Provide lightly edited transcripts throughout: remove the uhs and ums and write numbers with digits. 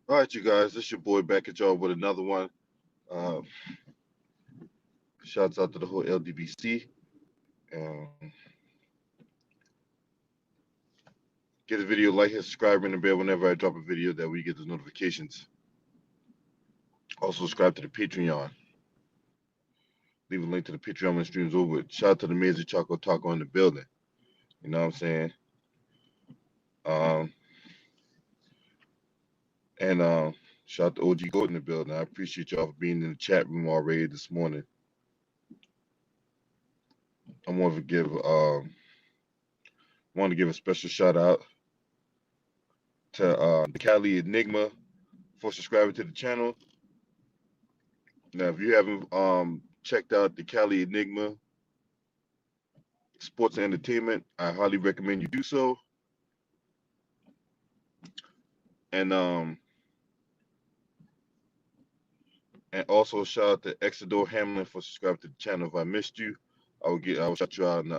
All right, you guys, this your boy back at y'all with another one. Uh, Shouts out to the whole LDBC. Um, get the video, like, and subscribe, ring the bell whenever I drop a video. That way you get the notifications. Also, subscribe to the Patreon. Leave a link to the Patreon when the stream's over. Shout out to the Amazing Choco Taco in the building. You know what I'm saying? Um, and shout out to OG Goat in the building. I appreciate y'all for being in the chat room already this morning. I want to give a special shout out to the Cali Enigma for subscribing to the channel. Now, if you haven't checked out the Cali Enigma Sports and Entertainment, I highly recommend you do so. And um and also shout out to Exodore Hamlin for subscribing to the channel. If I missed you, I will shout you out in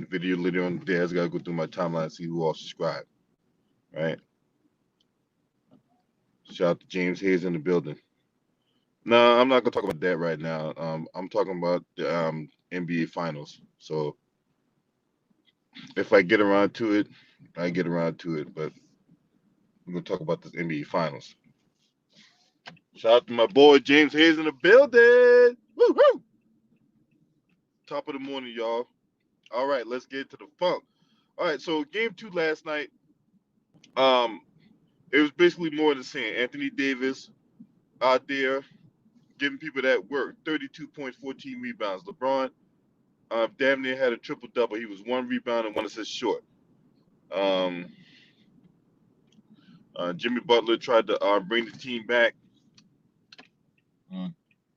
the video later on today. I just gotta go through my timeline and see who all subscribed. Right. Shout out to James Hayes in the building. No, I'm not gonna talk about that right now. I'm talking about the NBA Finals. So if I get around to it, I get around to it. But we're gonna talk about this NBA Finals. Shout out to my boy James Hayes in the building. Woo woo! Top of the morning, y'all. All right, let's get to the funk. All right, so game two last night. Um, it was basically more of the same. Anthony Davis out there giving people that work. 32 points, 14 rebounds. LeBron damn near had a triple double. He was one rebound and one assist short. Um, Jimmy Butler tried to bring the team back. Uh,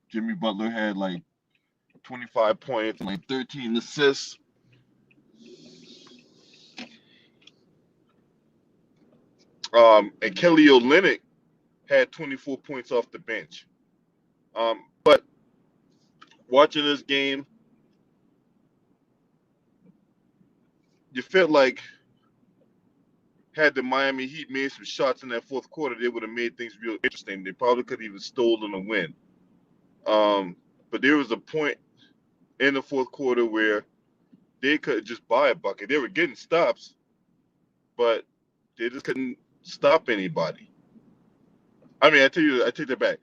Jimmy Butler had like 25 points and like 13 assists. And Kelly Olynyk had 24 points off the bench. But watching this game, you felt like had the Miami Heat made some shots in that fourth quarter, they would have made things real interesting. They probably could have even stolen a win. But there was a point in the fourth quarter where they could just buy a bucket. They were getting stops, but they just couldn't stop anybody. I mean, I take that back.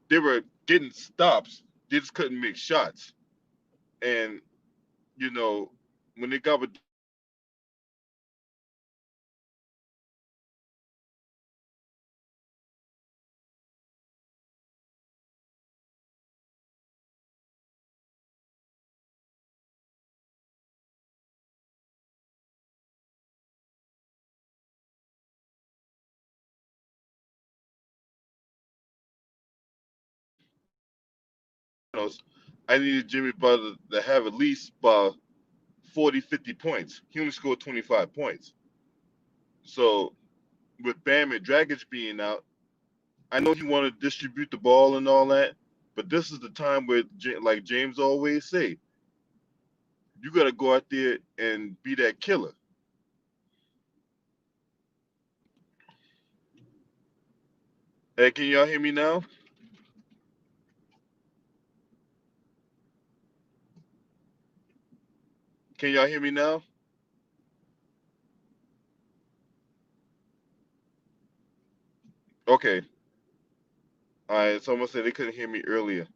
They were getting stops. They just couldn't make shots. And you know, when they got with finals, I needed Jimmy Butler to have at least 40, 50 points. He only scored 25 points. So with Bam and Dragic being out, I know he wanted to distribute the ball and all that, but this is the time where, like James always say, you got to go out there and be that killer. Hey, can y'all hear me now? Can y'all hear me now? Okay. All right. Someone said they couldn't hear me earlier.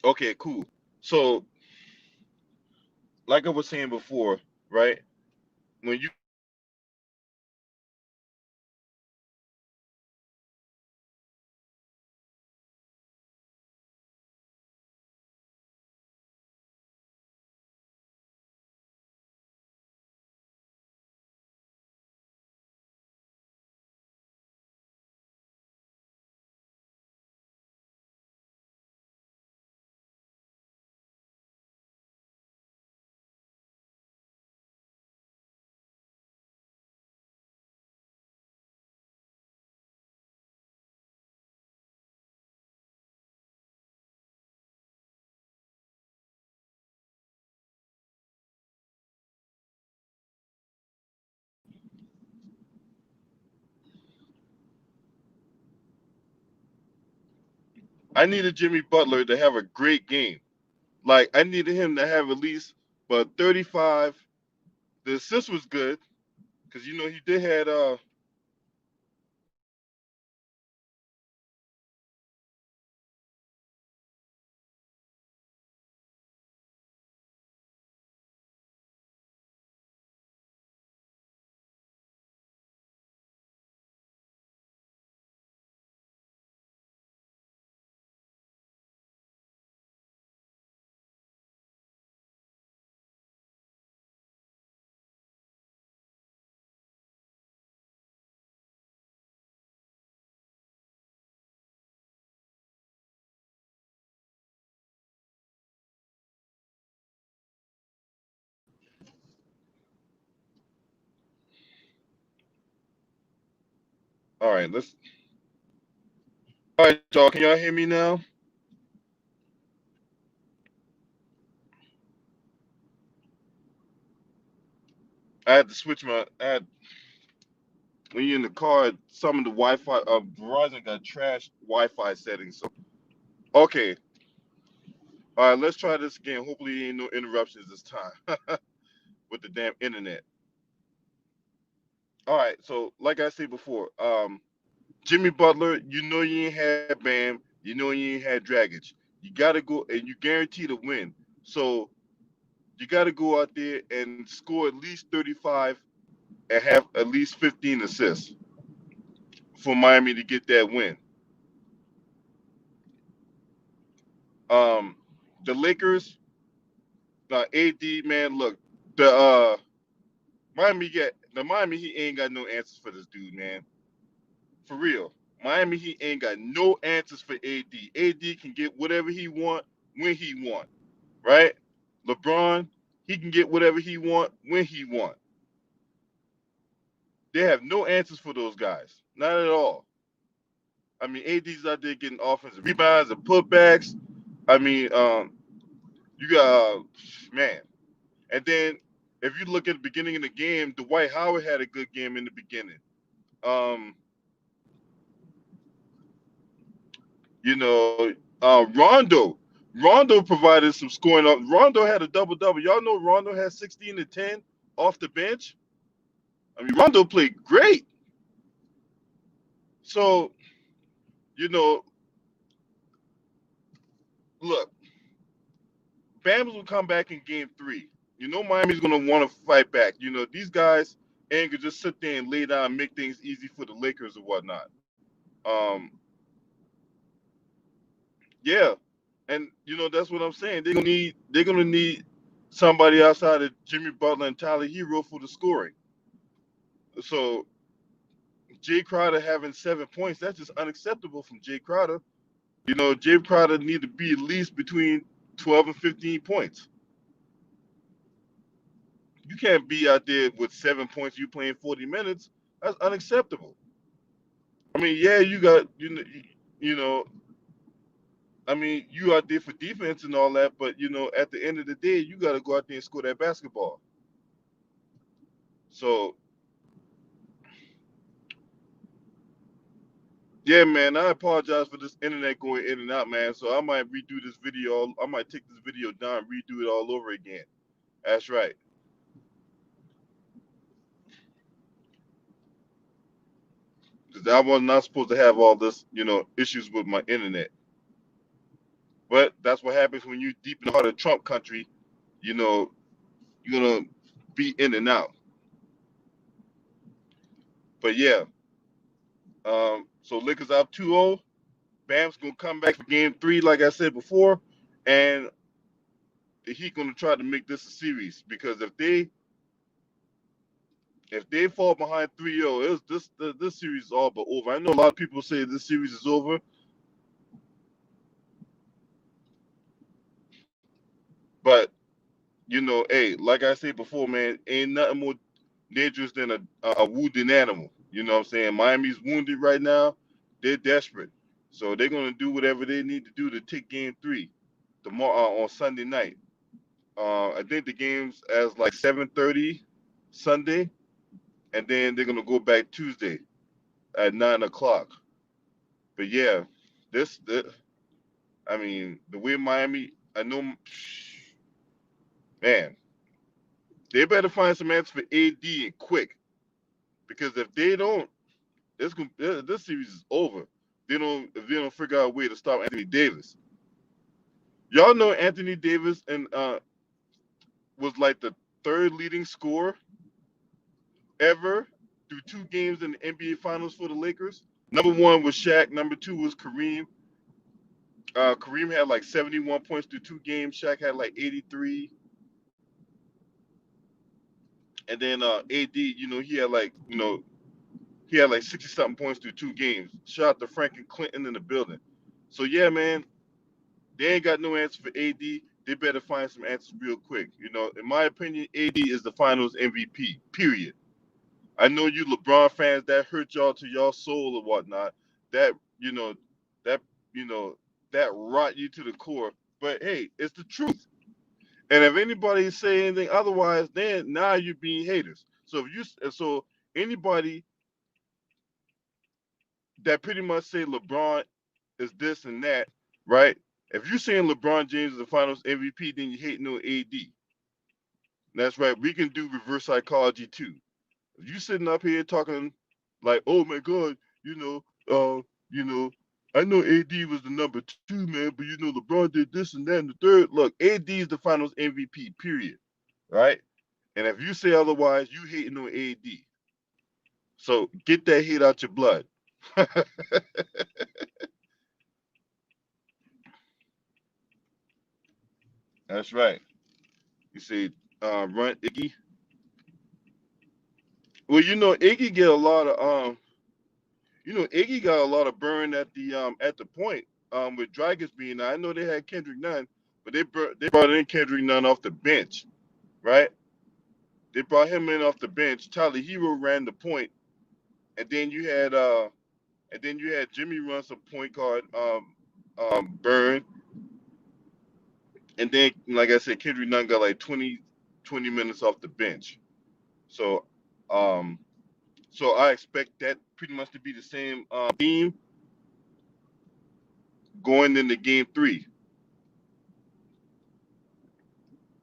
Okay, cool. So, like I was saying before, right? When you I needed Jimmy Butler to have a great game. Like I needed him to have at least but 35. The assist was good because he did had all right. Let's all right, y'all. Can y'all hear me now? I had to switch my. I had when you're in the car, some of the Wi-Fi Verizon got trashed Wi-Fi settings. So okay, all right. Let's try this again. Hopefully, ain't no interruptions this time with the damn internet. All right. So like I said before, Jimmy Butler, you ain't had Bam, you ain't had Dragic. You got to go, and you guarantee to win. So you got to go out there and score at least 35 and have at least 15 assists for Miami to get that win. Um, the Lakers, AD, man, look, the Miami Heat ain't got no answers for this dude, man. For real. Miami Heat ain't got no answers for AD. AD can get whatever he want when he want, right? LeBron, he can get whatever he want when he want. They have no answers for those guys. Not at all. I mean, AD's out there getting offensive rebounds and putbacks. I mean, you got man. And then if you look at the beginning of the game, Dwight Howard had a good game in the beginning. Um, you know, Rondo provided some scoring up. Rondo had a double double. Y'all know Rondo had 16 to 10 off the bench. I mean, Rondo played great. So, you know, look, Bam's will come back in game three. Miami's gonna want to fight back. These guys ain't gonna just sit there and lay down and make things easy for the Lakers or whatnot. Um, yeah, and that's what I'm saying. They're gonna need somebody outside of Jimmy Butler and Tyler Hero for the scoring. So Jay Crowder having 7 points, that's just unacceptable from Jay Crowder. Jay Crowder need to be at least between 12 and 15 points. You can't be out there with 7 points. You playing 40 minutes. That's unacceptable. I mean, yeah, you got you know. I mean, you out there for defense and all that, but at the end of the day, you got to go out there and score that basketball. So yeah, man, I apologize for this internet going in and out, man. So I might redo this video. I might take this video down, redo it all over again. That's right, because I was not supposed to have all this, issues with my internet. But that's what happens when you deep in the heart of Trump country. You know, you're gonna be in and out. But yeah, so Lakers up 2-0. Bam's gonna come back for game three, like I said before, and the Heat gonna try to make this a series because if they fall behind 3-0, this series is all but over. I know a lot of people say this series is over, but hey, like I said before, man, ain't nothing more dangerous than a wounded animal. You know what I'm saying? Miami's wounded right now. They're desperate. So they're gonna do whatever they need to do to take game three tomorrow on Sunday night. I think the game's as like 7:30 Sunday, and then they're gonna go back Tuesday at 9 o'clock. But yeah, this I mean, the way Miami, I know, man, they better find some answers for AD and quick, because if they don't, this series is over. If they don't figure out a way to stop Anthony Davis. Y'all know Anthony Davis and was like the third leading scorer ever through 2 games in the NBA Finals for the Lakers. Number one was Shaq. Number two was Kareem. Kareem had like 71 points through 2 games. Shaq had like 83. And then AD, he had like 60 something points through 2 games. Shout out to Frank and Clinton in the building. So yeah, man, they ain't got no answer for AD. They better find some answers real quick. In my opinion, AD is the Finals MVP. Period. I know you LeBron fans, that hurt y'all to y'all soul or whatnot. That you know, that you know, that rot you to the core. But hey, it's the truth. And if anybody say anything otherwise, then now you're being haters. So anybody that pretty much say LeBron is this and that, right? If you're saying LeBron James is the Finals MVP, then you hate no AD. That's right. We can do reverse psychology too. If you sitting up here talking like, oh my God, you know, you know, I know AD was the number 2 man, but LeBron did this and that and the third. Look, AD is the Finals MVP. Period. Right? And if you say otherwise, you hating on AD. So get that hate out your blood. That's right. You say run Iggy. Well, Iggy get a lot of Iggy got a lot of burn at the point with Dragons being there. I know they had Kendrick Nunn, but they brought in Kendrick Nunn off the bench, right? They brought him in off the bench. Tyler Hero ran the point, and then you had Jimmy run some point guard burn, and then like I said, Kendrick Nunn got like 20 minutes off the bench. So um so I expect that pretty much to be the same theme going into game 3.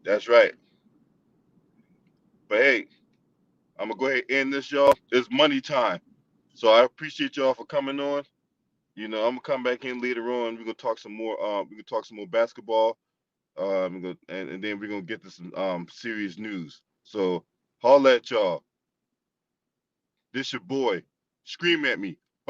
That's right. But hey, I'm gonna go ahead and end this, y'all. It's money time. So I appreciate y'all for coming on. I'm gonna come back in later on. We're gonna talk some more. We can talk some more basketball. And then we're gonna get to some serious news. So holla at y'all. This your boy. Scream at me.